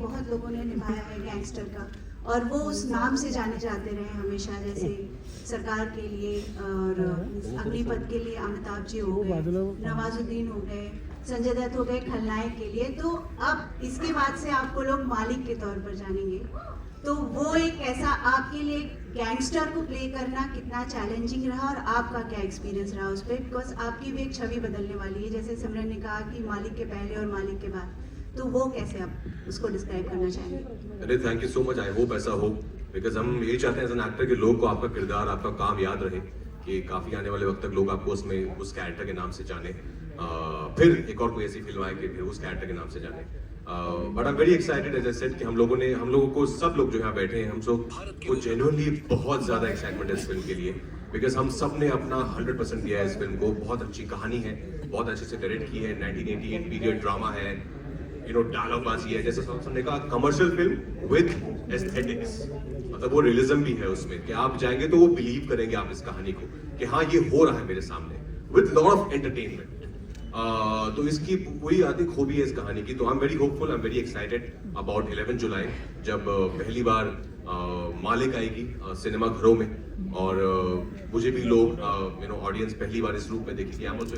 बहुत लोगों ने निभाया है गैंगस्टर का, और वो उस नाम से जाने जाते रहे हमेशा, जैसे सरकार के लिए और अग्निपथ के लिए अमिताभ जी हो गए, नवाजुद्दीन हो गए, संजय दत्त हो गए खलनायक के लिए। तो अब इसके बाद से आपको लोग मालिक के तौर पर जानेंगे, तो वो एक ऐसा आपके लिए गैंगस्टर को प्ले करना कितना चैलेंजिंग रहा, और आपका क्या एक्सपीरियंस रहा उस पर? बिकॉज आपकी भी एक छवि बदलने वाली है, जैसे सिमरन ने कहा कि मालिक के पहले और मालिक के बाद, तो वो कैसे आप उसको डिस्क्राइब करना चाहेंगे? अरे thank you so much, I hope ऐसा हो, बिकॉज हम यही चाहते हैं एज एन एक्टर कि लोग को आपका किरदार, आपका काम याद रहे, कि काफी आने वाले वक्त तक लोग आपको उसमें उस कैरेक्टर के नाम से जाने, फिर एक और कोई ऐसी फिल्म आए कि फिर उस कैरेक्टर के नाम से जाने। But I am very excited as I said कि हम लोगों को सब लोग जो यहाँ बैठे हैं, हम सब को जेन्युइनली बहुत ज्यादा एक्साइटमेंट है इस फिल्म के लिए, बिकॉज हम सब ने अपना 100% दिया है इस फिल्म को। बहुत अच्छी कहानी है, बहुत अच्छे से डायरेक्ट की है, 1988 पीरियड ड्रामा है, डायलॉग बाजी है, जैसे हमने कहा कमर्शियल फिल्म विद एस्थेटिक्स, मतलब वो रियलिज्म भी है उसमें, कि आप जाएंगे तो वो बिलीव करेंगे आप इस कहानी को कि हाँ ये हो रहा है मेरे सामने, विद लॉट ऑफ एंटरटेनमेंट। तो इसकी पूरी आती खूबी है इस कहानी की। तो आई am very hopeful, I am very excited about 11 जुलाई, जब पहली बार मालिक आएगी सिनेमा घरों में, और मुझे भी लोग ऑडियंस पहली बार इस रूप में देखेगी। I am also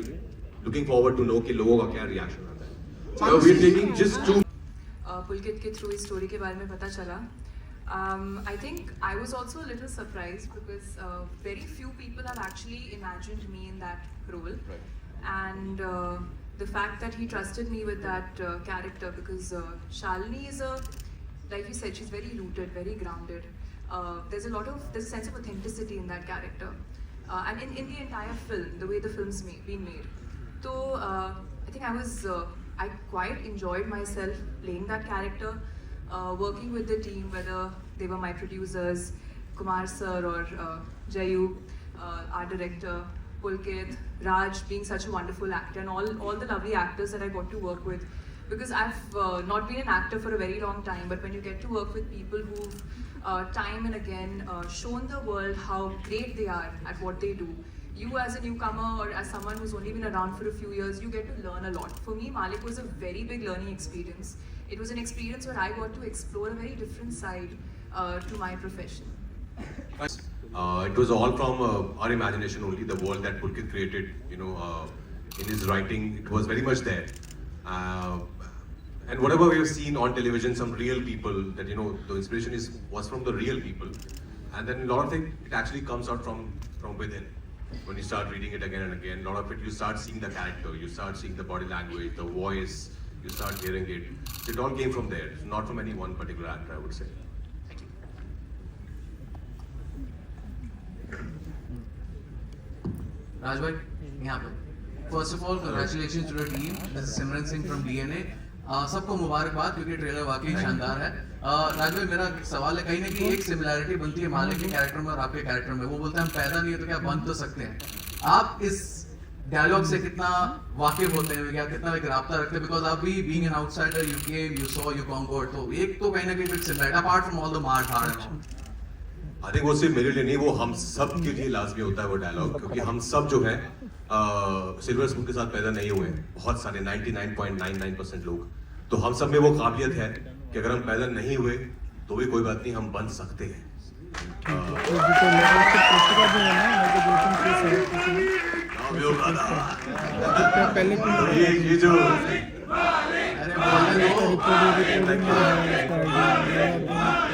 looking forward to know कि लोगों का क्या रिएक्शन आता है। So we are taking just two. पुलकित के थ्रू इस स्टोरी के बारे में पता चला। I think I was also a little surprised because very few people have actually imagined me in that role, Right. and the fact that he trusted me with that character, because Shalini is like you said, she's very rooted, very grounded. There's a sense of authenticity in that character, and in the entire film, the way the film's been made. So I think I quite enjoyed myself playing that character, working with the team, whether they were my producers, Kumar sir or Jayu, our director, Pulkit, Raj being such a wonderful actor, and all the lovely actors that I got to work with. Because I've not been an actor for a very long time, but when you get to work with people who've time and again shown the world how great they are at what they do, you as a newcomer or as someone who's only been around for a few years, you get to learn a lot. For me, Malik was a very big learning experience. It was an experience where I got to explore a very different side to my profession. It was all from our imagination only, the world that Pulkit created, in his writing. It was very much there. And whatever we have seen on television, some real people, that, the inspiration was from the real people. And then a lot of things, it actually comes out from within. When you start reading it again and again, a lot of it, you start seeing the character, you start seeing the body language, the voice, you start hearing it. It all came from there, not from any one particular actor, I would say. Thank you. Raj bhai, यहाँ पे. First of all, congratulations to the team. This is Simran Singh from DNA. सबको मुबारकबाद, क्योंकि trailer वाकई शानदार है। राज भाई, मेरा सवाल है, कहीं ना कहीं एक सिमिलैरिटी बनती है मालिक के कैरेक्टर में और आपके कैरेक्टर में। वो बोलते हैं हम पैदा नहीं है तो क्या बन तो सकते हैं। आप इस डायलॉग से कितना वाकिफ होते हैं, या कितना एक राब्ता रखते हैं? बिकॉज आप भी being an outsider, you came, you saw, you conquered, तो एक तो कहीं ना कहीं similarity, apart from all the मार धाड़ एंड ऑल। आई थिंक वो सिर्फ मेरे लिए नहीं, वो हम सब के लिए लाजमी होता है वो डायलॉग, क्योंकि हम सब जो है सिल्वर स्पून के साथ पैदा नहीं हुए हैं। बहुत सारे 99.99% लोग, तो हम सब में वो काबिलियत है कि अगर हम पैदा नहीं हुए तो भी कोई बात नहीं, हम बन सकते हैं। ये जो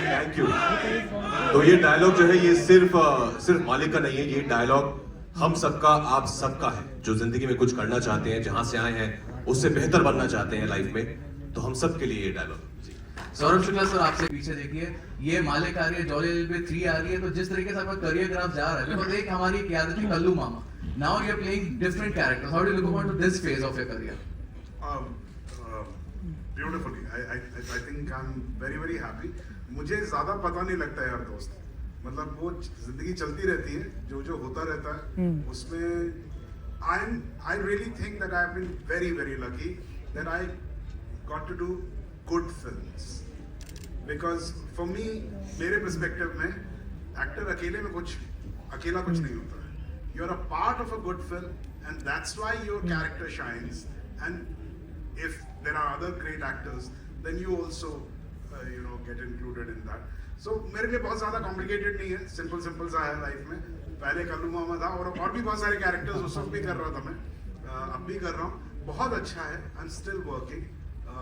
थैंक यू। तो ये डायलॉग जो है, ये सिर्फ मालिक का नहीं है, ये डायलॉग हम सबका, आप सबका है, जो जिंदगी में कुछ करना चाहते हैं, जहां से आए हैं उससे बेहतर बनना चाहते हैं लाइफ में, तो हम सब के लिए ये डायलॉग। सौरभ शुक्ला सर, आपसे पीछे देखिए, ये मालिक आ रही है, जॉली एलबी 3 आ रही है, तो जिस तरीके से आपका करियर ग्राफ जा रहा है, बिकॉज़ एक हमारी एक याद थी Kallu Mama, now you are playing different characters, how do you look upon to this phase of your career? Beautifully, I think I am very very happy. मुझे ज्यादा पता नहीं लगता यार दोस्त, मतलब वो जिंदगी चलती रहती है, जो होता रहता है उसमें I really think that I've been very very lucky that I got to do good films, because for me, मेरे perspective में एक्टर अकेले में अकेला कुछ नहीं होता है। You're a part of a good film, and that's why your character shines, and if there are other great actors, then you also get included in that. So मेरे लिए बहुत ज़्यादा complicated नहीं है, simple सा है life में. पहले कल्लू मामा था और भी बहुत सारे characters उस वक्त भी कर रहा था मैं, अब भी कर रहा हूँ. बहुत अच्छा है. I'm still working.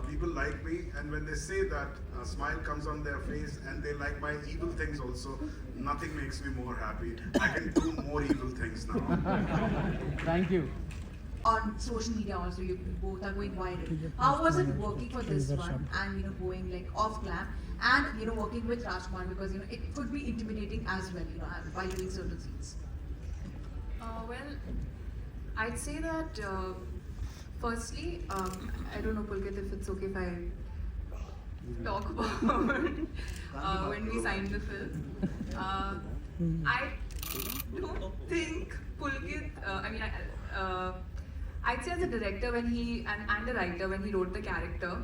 People like me, and when they say that a smile comes on their face and they like my evil things also, nothing makes me more happy. I can do more evil things now. Thank you. On social media also, you both are going viral. How was it working for this one and going like off glam and working with Rajkumar, because it could be intimidating as well while doing certain scenes. Well, I'd say that firstly, I don't know, Pulkit, if it's okay if I talk about when we signed the film. I don't think Pulkit, I'd say as a director when he, and a writer when he wrote the character,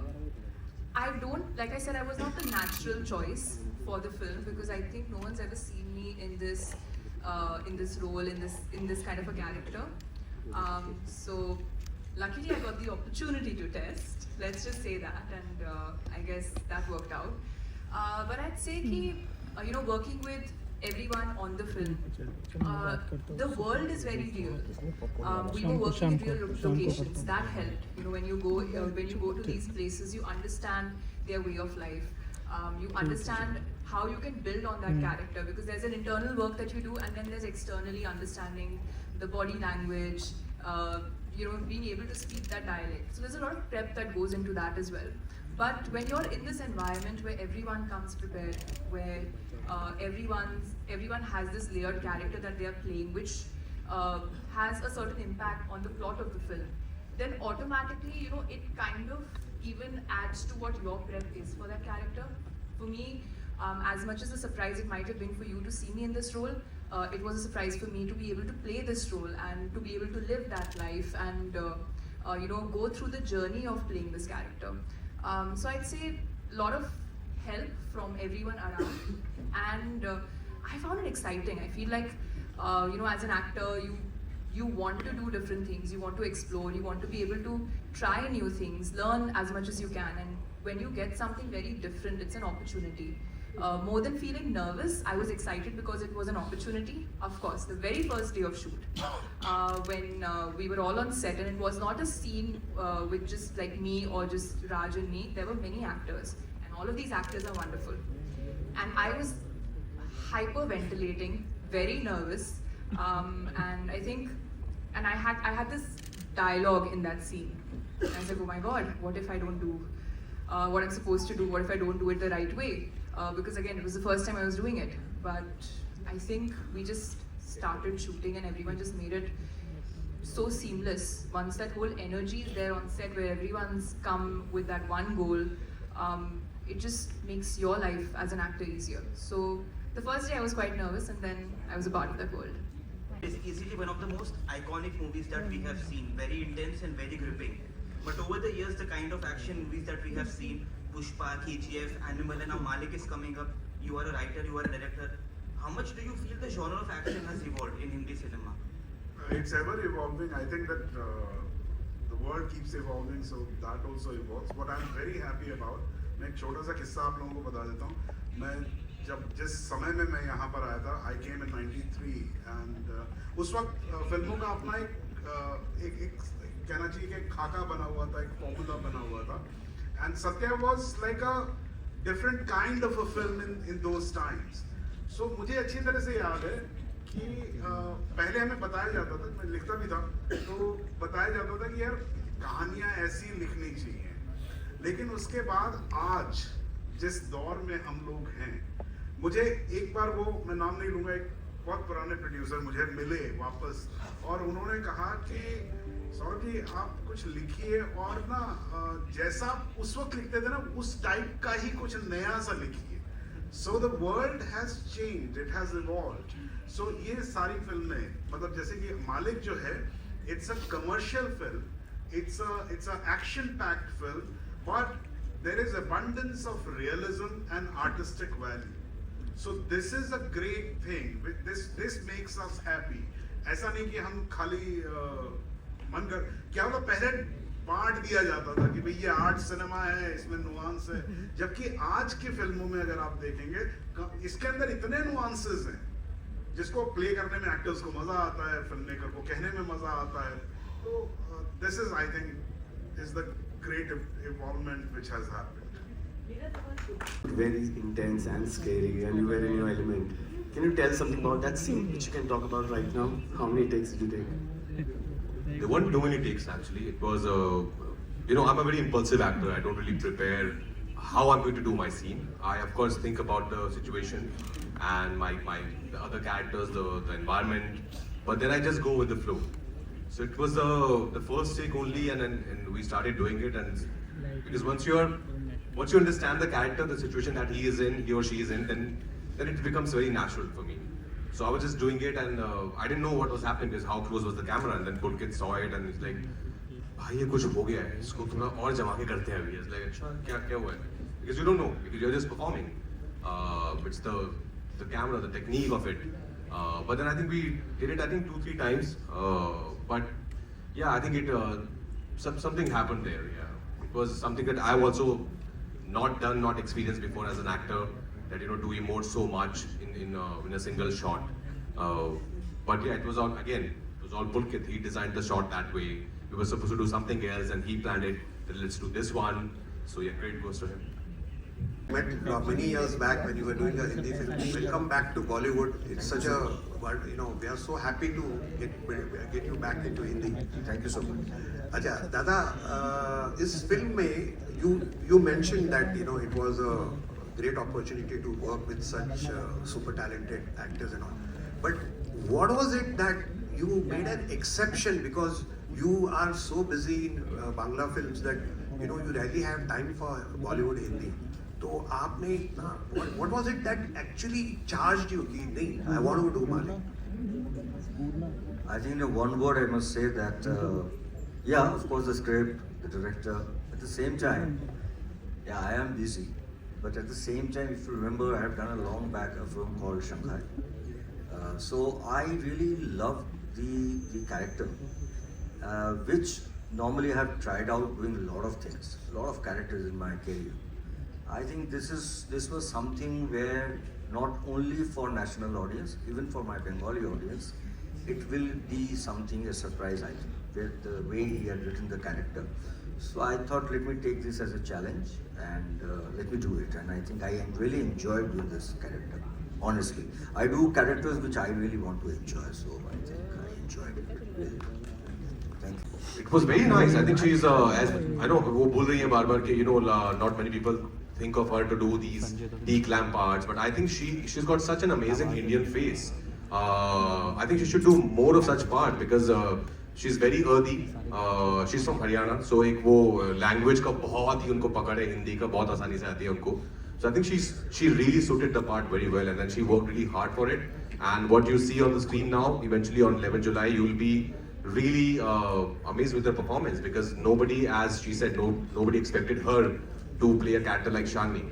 like I said, I was not the natural choice for the film, because I think no one's ever seen me in this role, in this kind of a character. So luckily I got the opportunity to test, let's just say that, and I guess that worked out. But I'd say ki, working with everyone on the film, the world is very real. We were working in real locations, that helped. When you go to these places, you understand their way of life. You understand how you can build on that character, because there's an internal work that you do, and then there's externally understanding the body language, being able to speak that dialect. So there's a lot of prep that goes into that as well. But when you're in this environment where everyone comes prepared, where everyone has this layered character that they are playing, which has a certain impact on the plot of the film, then automatically, it kind of even adds to what your prep is for that character. For me, as much as a surprise it might have been for you to see me in this role, it was a surprise for me to be able to play this role and to be able to live that life and go through the journey of playing this character. So I'd say a lot of help from everyone around, and I found it exciting. I feel like as an actor, you want to do different things, you want to explore, you want to be able to try new things, learn as much as you can, and when you get something very different, it's an opportunity. More than feeling nervous, I was excited because it was an opportunity. Of course, the very first day of shoot, when we were all on set, and it was not a scene with just like me or just Raj and me, there were many actors, and all of these actors are wonderful. And I was hyperventilating, very nervous, and I think, and I had this dialogue in that scene. And I was like, oh my God, what if I don't do what I'm supposed to do? What if I don't do it the right way? Because again, it was the first time I was doing it. But I think we just started shooting and everyone just made it so seamless. Once that whole energy is there on set where everyone's come with that one goal, it just makes your life as an actor easier. So the first day I was quite nervous, and then I was a part of that world. It is easily one of the most iconic movies that we have seen, very intense and very gripping. But over the years, the kind of action movies that we have seen, Pushpa, KGF, Animal, and now Malik is coming up. You are a writer, you are a director. How much do you feel the genre of action has evolved in Hindi cinema? It's ever evolving. I think that the world keeps evolving, so that also evolves. What I'm very happy about, मैं एक छोटा सा किस्सा आप लोगों को बता देता हूँ. मैं जब जिस समय में मैं यहाँ पर आया था, I came in '93, and उस वक्त फिल्मों का अपना एक कहना चाहिए कि एक खाका बना हुआ था, एक फॉर्मूला बना हुआ था. And Satya was like a different kind of a film in those times. So मुझे अच्छी तरह से याद है कि पहले हमें बताया जाता था, मैं लिखता भी था, तो बताया जाता था कि यार कहानियाँ ऐसी लिखनी चाहिए. लेकिन उसके बाद आज जिस दौर में हम लोग हैं, मुझे एक बार वो, मैं नाम नहीं लूँगा, एक बहुत पुराने प्रोड्यूसर मुझे मिले वापस और उन्होंने कहा कि सौरभ जी आप कुछ लिखिए और ना जैसा आप उस वक्त लिखते थे ना उस टाइप का ही कुछ नया सा लिखिए. So the world has changed, it has evolved. So ये सारी फिल्में, मतलब जैसे कि मालिक जो है, it's a commercial film, it's a action packed film, but there is abundance of realism and artistic value. So this is a great thing. This makes us happy. ऐसा नहीं कि हम खाली मन कर, क्या होता, पार्ट दिया जाता था कि भाई ये आर्ट सिनेमा है, इसमें नुआंस है। जबकि आज की फिल्मों में अगर आप देखेंगे, इसके अंदर इतने नुआंसेस हैं जिसको प्ले करने में एक्टर्स को मजा आता है, फिल्म मेकर को कहने में मजा आता है। तो this is, I think, is the great evolvement which has happened. Very intense and scary, and you were in your element. Can you tell something about that scene which you can talk about right now? How many takes did you take? There weren't too many takes actually. It was, I'm a very impulsive actor. I don't really prepare how I'm going to do my scene. I of course think about the situation and the other characters, the environment, but then I just go with the flow. So it was the first take only, and we started doing it, and because once you understand the character, the situation that he or she is in, then it becomes very natural for me. So I was just doing it, and I didn't know what was happening because how close was the camera, and then Pulkit saw it, and he's like, भाई ये कुछ हो गया है, इसको थोड़ा और जमा के करते हैं अभी। It's like, अच्छा क्या हुआ है? Because you don't know, because you're just performing. It's the camera, the technique of it. But then I think we did it, I think 2-3 times. But yeah, I think something happened there. Yeah, it was something that I've also not experienced before as an actor. That to emote so much in a single shot. But yeah, it was all Pulkit. He designed the shot that way. We were supposed to do something else, and he planned it. That let's do this one. So yeah, great goes to him. Met many years back when you were doing a Hindi film. Welcome back to Bollywood. It's such a, we are so happy to get you back into Hindi. Thank you so much. Acha, Dada, इस film में you mentioned that it was a great opportunity to work with such super talented actors and all. But what was it that you made an exception, because you are so busy in Bangla films that you rarely have time for Bollywood Hindi. तो आपने इतना, what was it that actually charged you कि नहीं, I want to do Malik? I think in one word I must say that yeah, of course the script, the director, at the same time, yeah, I am busy, but at the same time, if you remember, I have done a long back a film called Shanghai. So I really love the character, which normally I have tried out doing a lot of things, a lot of characters in my career. I think this was something where not only for national audience, even for my Bengali audience, it will be something, a surprise item, with the way he had written the character. So I thought, let me take this as a challenge and let me do it. And I think I really enjoyed doing this character, honestly. I do characters which I really want to enjoy, so I think I enjoyed it, really. Thank you. It was very nice. I think she's, as I know, वो बोल रही है बार-बार कि not many people think of her to do these declam parts, but I think she's got such an amazing Indian face. I think she should do more of such part because she's very earthy. She's from Haryana, so एक वो language का बहुत ही उनको पकड़ है, हिंदी का बहुत आसानी से आती है उनको. So I think she really suited the part very well, and then she worked really hard for it. And what you see on the screen now, eventually on 11 July, you will be really amazed with her performance, because nobody, as she said, nobody expected her to play a character like Shalini.